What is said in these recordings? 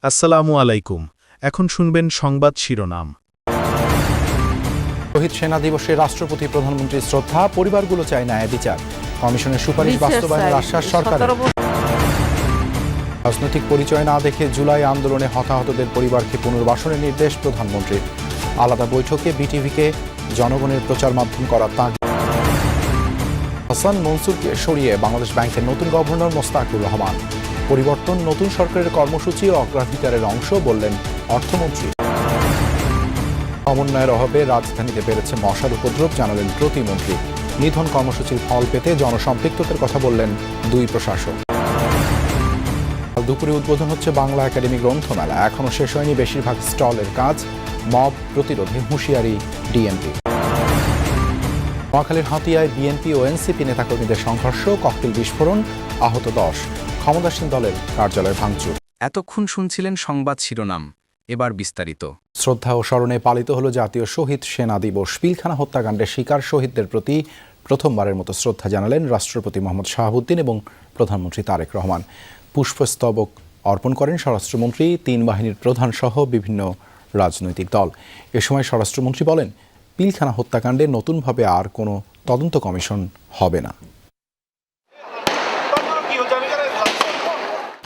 আসসালামু আলাইকুম। এখন শুনবেন সংবাদ শিরোনাম। শহীদ সেনা দিবসে রাষ্ট্রপতি প্রধানমন্ত্রীর শ্রদ্ধা, পরিবারগুলো চায় ন্যায় বিচার। কমিশনের সুপারিশ বাস্তবায়নের আশ্বাস সরকারের। রাজনৈতিক পরিচয় না দেখে জুলাই আন্দোলনে হতাহতদের পরিবারকে পুনর্বাসনের নির্দেশ প্রধানমন্ত্রীর। আলাদা বৈঠকে বিটিভিকে জনগণের প্রচার মাধ্যম করা তাগিদ। হাসান মনসুরকে সরিয়ে বাংলাদেশ ব্যাংকের নতুন গভর্নর মোস্তাকুর রহমান। পরিবর্তন নতুন সরকারের কর্মসূচি ও অগ্রাধিকারের অংশ বললেন অর্থমন্ত্রী। সমন্বয়ের অভাবে রাজধানীতে বেড়েছে মশার উপদ্রব, জানালেন প্রতিমন্ত্রী। নিধন কর্মসূচির ফল পেতে জনসম্পৃক্ততার কথা বললেন দুই প্রশাসক। দুপুরে উদ্বোধন হচ্ছে বাংলা একাডেমি গ্রন্থমেলা। এখনও শেষ হয়নি বেশিরভাগ স্টলের কাজ। মব প্রতিরোধে হুঁশিয়ারি ডিএমপি। নোয়াখালীর হাতিয়ায় বিএনপি ও এনসিপি নেতাকর্মীদের সংঘর্ষ, ককটেল বিস্ফোরণ, আহত 10। ক্ষমতাসীন দলের কার্যালয় ভাঙচুর। এতক্ষণ শুনছিলেন সংবাদ শিরোনাম, এবার বিস্তারিত। শ্রদ্ধা ও স্মরণে পালিত হলো জাতীয় শহীদ সেনা দিবস। পিলখানা হত্যাকাণ্ডের শিকার শহীদদের প্রতি প্রথমবারের মতো শ্রদ্ধা জানালেন রাষ্ট্রপতি মোহাম্মদ শাহাবুদ্দিন এবং প্রধানমন্ত্রী তারেক রহমান। পুষ্পস্তবক অর্পণ করেন স্বরাষ্ট্রমন্ত্রী, তিন বাহিনীর প্রধান সহ বিভিন্ন রাজনৈতিক দল। এ সময় স্বরাষ্ট্রমন্ত্রী বলেন, পিলখানা হত্যাকাণ্ডে নতুনভাবে আর কোনো তদন্ত কমিশন হবে না।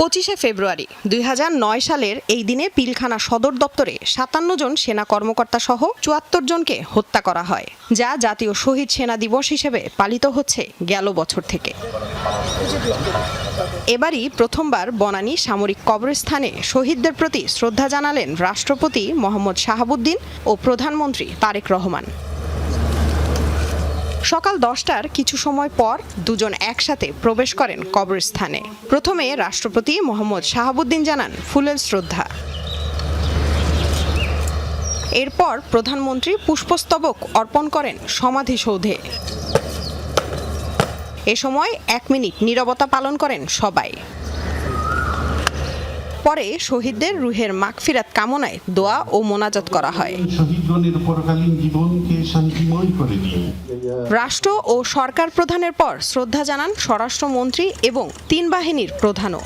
25শে ফেব্রুয়ারি 2009 সালের এই দিনে পিলখানা সদর দপ্তরে 57 জন সেনা কর্মকর্তা সহ 74 জনকে হত্যা করা হয়, যা জাতীয় শহীদ সেনা দিবস হিসেবে পালিত হচ্ছে গেল বছর থেকে। এবারই প্রথমবার বনানী সামরিক কবরস্থানে শহীদদের প্রতি শ্রদ্ধা জানালেন রাষ্ট্রপতি মোহাম্মদ শাহাবুদ্দিন ও প্রধানমন্ত্রী তারেক রহমান। সকাল 10টার কিছু সময় পর দুজন একসাথে প্রবেশ করেন কবরস্থানে। প্রথমে রাষ্ট্রপতি মোহাম্মদ শাহাবুদ্দিন জানান ফুলেল শ্রদ্ধা। এরপর প্রধানমন্ত্রী পুষ্পস্তবক অর্পণ করেন সমাধিসৌধে। এ সময় 1 মিনিট নীরবতা পালন করেন সবাই। পরে শহীদদের রুহের মাগফিরাত কামনায় দোয়া ও মোনাজাত করা হয়। শহীদগণের পরকালীন জীবনকে শান্তিময় করে দিন। রাষ্ট্র ও সরকার প্রধানের পর শ্রদ্ধা জানান স্বরাষ্ট্রমন্ত্রী এবং তিন বাহিনীর প্রধানও।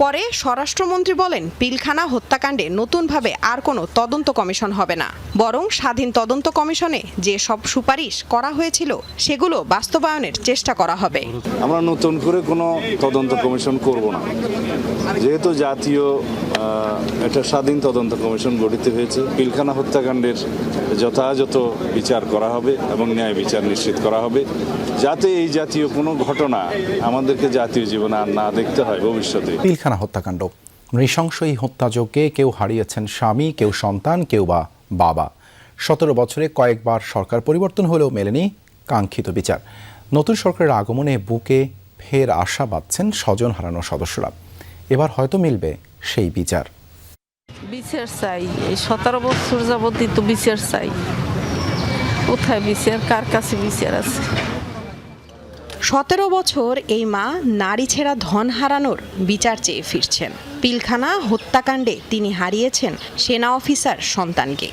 পরে স্বরাষ্ট্রমন্ত্রী বলেন, পিলখানা হত্যাকাণ্ডে নতুনভাবে আর কোনো তদন্ত কমিশন হবে না, বরং স্বাধীন তদন্ত কমিশনে যে সব সুপারিশ করা হয়েছিল সেগুলো বাস্তবায়নের চেষ্টা করা হবে। আমরা নতুন করে কোনো তদন্ত কমিশন করব না, যেহেতু জাতীয় একটা স্বাধীন তদন্ত কমিশন গঠিত হয়েছে। পিলখানা হত্যাকাণ্ডের যথাযথ বিচার করা হবে এবং ন্যায় বিচার নিশ্চিত করা হবে, যাতে এই জাতীয় কোনো ঘটনা আমাদেরকে জাতীয় জীবনে আর না দেখতে হয় ভবিষ্যতে। পিলখানা হত্যাকাণ্ড নৃশংস এই হত্যাযজ্ঞে কেউ হারিয়েছেন স্বামী, কেউ সন্তান, কেউ বা বাবা। 17 বছরে কয়েকবার সরকার পরিবর্তন হলেও মেলেনি কাঙ্ক্ষিত বিচার। নতুন সরকারের আগমনে বুকে ফের আশা বাঁধছেন স্বজন হারানো সদস্যরা। এবার হয়তো মিলবে সেই বিচার। বিচার চাই, এই 17 বছর যাবতই তো বিচার চাই। কোথায় বিচার, কার কাছে বিচার আছে? 17 বছর এই মা নারী ছেঁড়া ধন হারানোর বিচার চেয়ে ফিরছেন। পিলখানা হত্যাকাণ্ডে তিনি হারিয়েছেন সেনা অফিসার সন্তানকে।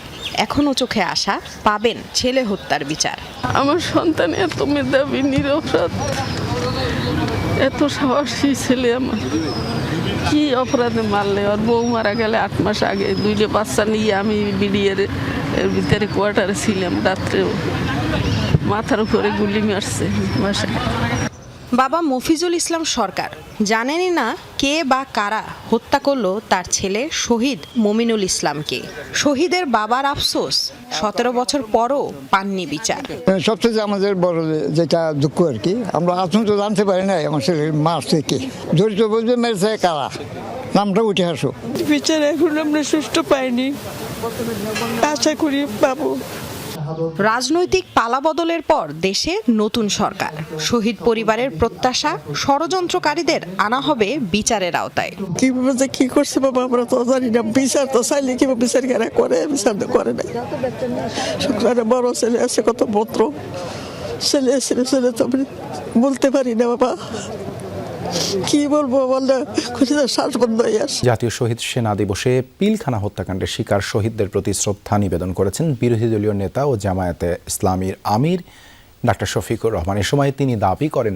এখনও চোখে আশা পাবেন ছেলে হত্যার বিচার। আমার সন্তান এত মেধাবী, নিরপরাধ, এত সাহসী ছেলে। আমার কি অপরাধে মারলে? ওর বউ মারা গেলে 8 মাস আগে 2টা বাচ্চা নিয়ে আমি বিডিআর এর ভিতরে কোয়ার্টারে ছিলাম। রাত্রেও মাথার উপরে গুলি মারছে বাসায়। বাবা মফিজুল ইসলাম সরকার জানেনই না কে বা কারা হত্যা করলো তার ছেলে শহীদ মমিনুল ইসলামকে। শহীদের বাবার আফসোস, 17 বছর পরও পাননি বিচার। সবচেয়ে আমাদের বড় যেটা দুঃখ আর কি, আমরা আজও তো জানতে পারি না আমার ছেলের মারছে কে, জড়িত বলতে মেরেছে কারা, নামটা উঠে আসো। বিচার এখন আমরা সুষ্ঠু পাইনি, আশা করি পাবো। রাজনৈতিক পালাবদলের পর দেশে নতুন সরকার। শহীদ পরিবারের প্রত্যাশা, ষড়যন্ত্রকারীদের আনা হবে বিচারের আওতায়। কিভাবে যে কি করছে বাবা আমরা তো জানি না। বিচার তো চাইলে কিভাবে বিচার করে, বিচার তো করে না। শুক্রানে বড় ছেলে আছে, কত পত্র ছেলে ছেলে তো বলতে পারি না বাবা, কি বলবো বললে শ্বাস বন্ধ হয়ে আসে। জাতীয় শহীদ সেনা দিবসে পিলখানা হত্যাকাণ্ডের শিকার শহীদদের প্রতি শ্রদ্ধা নিবেদন করেছেন বিরোধী দলীয় নেতা ও জামায়াতে ইসলামীর আমির ডাক্তার শফিকুর রহমান। এ সময় তিনি দাবি করেন,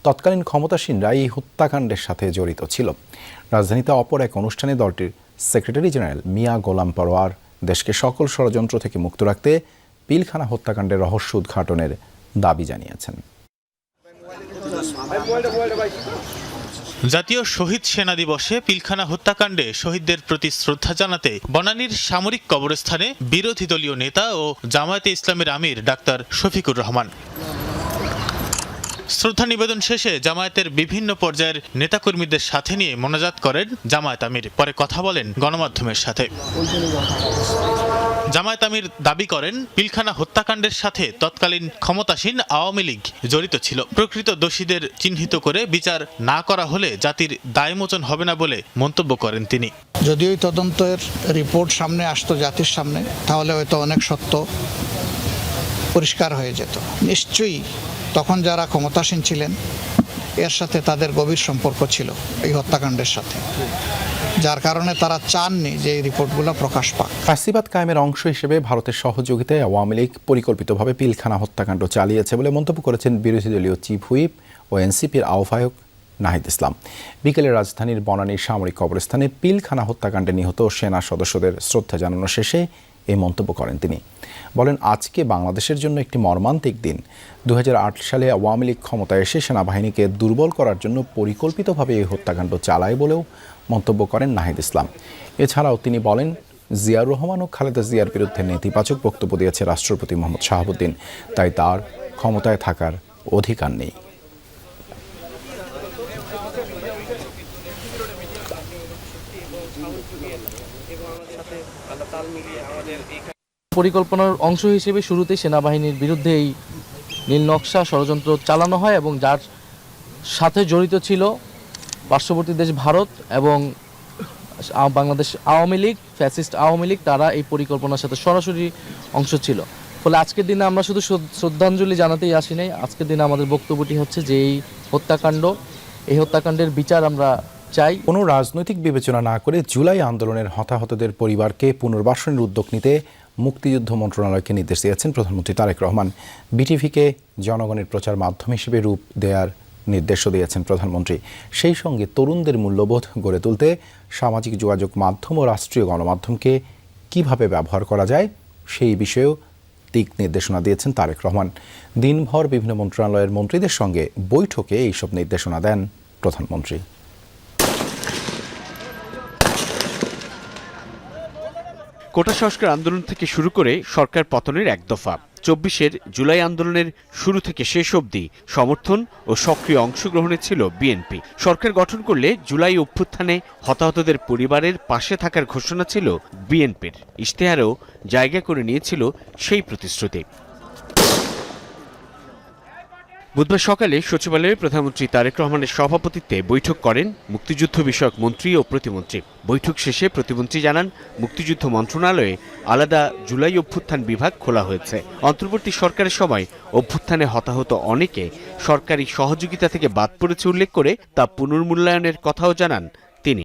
তৎকালীন ক্ষমতাসীনরা এই হত্যাকাণ্ডের সাথে জড়িত ছিল। রাজধানীতে অপর এক অনুষ্ঠানে দলটির সেক্রেটারি জেনারেল মিয়া গোলাম পরোয়ার দেশকে সকল ষড়যন্ত্র থেকে মুক্ত রাখতে পিলখানা হত্যাকাণ্ডের রহস্য উদ্ঘাটনের দাবি জানিয়েছেন। জাতীয় শহীদ সেনা দিবসে পিলখানা হত্যাকাণ্ডে শহীদদের প্রতি শ্রদ্ধা জানাতে বনানীর সামরিক কবরস্থানে বিরোধী দলীয় নেতা ও জামায়াতে ইসলামের আমির ডাক্তার শফিকুর রহমান। শ্রদ্ধা নিবেদন শেষে জামায়াতের বিভিন্ন পর্যায়ের নেতাকর্মীদের সাথে নিয়ে মোনাজাত করেন জামায়াত আমির। পরে কথা বলেন গণমাধ্যমের সাথে। জামায়াত আমির দাবি করেন, পিলখানা হত্যাকাণ্ডের সাথে তৎকালীন ক্ষমতাসীন আওয়ামী লীগ জড়িত ছিল। প্রকৃত দোষীদের চিহ্নিত করে বিচার না করা হলে জাতির দায়মোচন হবে না বলে মন্তব্য করেন তিনি। যদি ওই তদন্তের রিপোর্ট সামনে আসতো জাতির সামনে, তাহলে হয়তো অনেক সত্য পরিষ্কার হয়ে যেত। নিশ্চয়ই তখন যারা ক্ষমতাসীন ছিলেন এর সাথে তাদের গভীর সম্পর্ক ছিল এই হত্যাকাণ্ডের সাথে, যার কারণে তারা চাননি যে এই রিপোর্টগুলো প্রকাশ পাক। ফ্যাসিবাদ কায়েমের অংশ হিসেবে ভারতের সহযোগিতায় আওয়ামী লীগ পরিকল্পিতভাবে পিলখানা হত্যাকাণ্ড চালিয়েছে বলে মন্তব্য করেছেন বিরোধী দলীয় চিফ হুইপ ও এনসিপির আহ্বায়ক নাহিদ ইসলাম। বিকেলে রাজধানীর বনানীর সামরিক কবরস্থানে পিলখানা হত্যাকাণ্ডে নিহত সেনা সদস্যদের শ্রদ্ধা জানানো শেষে এই মন্তব্য করেন তিনি। বলেন, আজকে বাংলাদেশের জন্য একটি মর্মান্তিক দিন। 2008 সালে আওয়ামী লীগ ক্ষমতায় এসে সেনাবাহিনীকে দুর্বল করার জন্য পরিকল্পিতভাবে এই হত্যাকাণ্ড চালায় বলেও মন্তব্য করেন নাহিদ ইসলাম। এছাড়াও তিনি বলেন, জিয়াউর রহমান ও খালেদা জিয়ার বিরুদ্ধে নেতিবাচক বক্তব্য দিয়েছে রাষ্ট্রপতি মোহাম্মদ শাহাবুদ্দিন, তাই তার ক্ষমতায় থাকার অধিকার নেই। পরিকল্পনার অংশ হিসেবে শুরুতে সেনাবাহিনীর বিরুদ্ধে এই নীল নকশা ষড়যন্ত্র চালানো হয় এবং যার সাথে জড়িত ছিল পার্শ্ববর্তী দেশ ভারত এবং বাংলাদেশ আওয়ামী লীগ, ফ্যাসিস্ট আওয়ামী লীগ, তারা এই পরিকল্পনার সাথে সরাসরি অংশ ছিল। ফলে আজকের দিনে আমরা শুধু শ্রদ্ধাঞ্জলি জানাতেই আসি নাই। আজকের দিনে আমাদের বক্তব্যটি হচ্ছে যে এই হত্যাকাণ্ডের বিচার আমরা চাই। কোনো রাজনৈতিক বিবেচনা না করে জুলাই আন্দোলনের হতাহতদের পরিবারকে পুনর্বাসনের উদ্যোগ নিতে মুক্তিযুদ্ধ মন্ত্রণালয়কে নির্দেশ দিয়েছেন প্রধানমন্ত্রী তারেক রহমান। বিটিভিকে জনগণের প্রচার মাধ্যম হিসেবে রূপ দেওয়ার নির্দেশও দিয়েছেন প্রধানমন্ত্রী। সেই সঙ্গে তরুণদের মূল্যবোধ গড়ে তুলতে সামাজিক যোগাযোগ মাধ্যম ও রাষ্ট্রীয় গণমাধ্যমকে কিভাবে ব্যবহার করা যায় সেই বিষয়েও দিক নির্দেশনা দিয়েছেন তারেক রহমান। দিনভর বিভিন্ন মন্ত্রণালয়ের মন্ত্রীদের সঙ্গে বৈঠকে এইসব নির্দেশনা দেন প্রধানমন্ত্রী। কোটা সংস্কার আন্দোলন থেকে শুরু করে সরকার পতনের এক দফা, 24-এর জুলাই আন্দোলনের শুরু থেকে শেষ অবধি সমর্থন ও সক্রিয় অংশগ্রহণে ছিল বিএনপি। সরকার গঠন করলে জুলাই অভ্যুত্থানে হতাহতদের পরিবারের পাশে থাকার ঘোষণা ছিল বিএনপির। ইশতেহারেও জায়গা করে নিয়েছিল সেই প্রতিশ্রুতি। বুধবার সকালে সচিবালয়ে প্রধানমন্ত্রী তারেক রহমানের সভাপতিত্বে বৈঠক করেন মুক্তিযুদ্ধ বিষয়ক মন্ত্রী ও প্রতিমন্ত্রী। বৈঠক শেষে প্রতিমন্ত্রী জানান, মুক্তিযুদ্ধ মন্ত্রণালয়ে আলাদা জুলাই অভ্যুত্থান বিভাগ খোলা হয়েছে। অন্তর্বর্তী সরকারের সময় অভ্যুত্থানে হতাহত অনেকে সরকারি সহযোগিতা থেকে বাদ পড়েছে উল্লেখ করে তা পুনর্মূল্যায়নের কথাও জানান তিনি।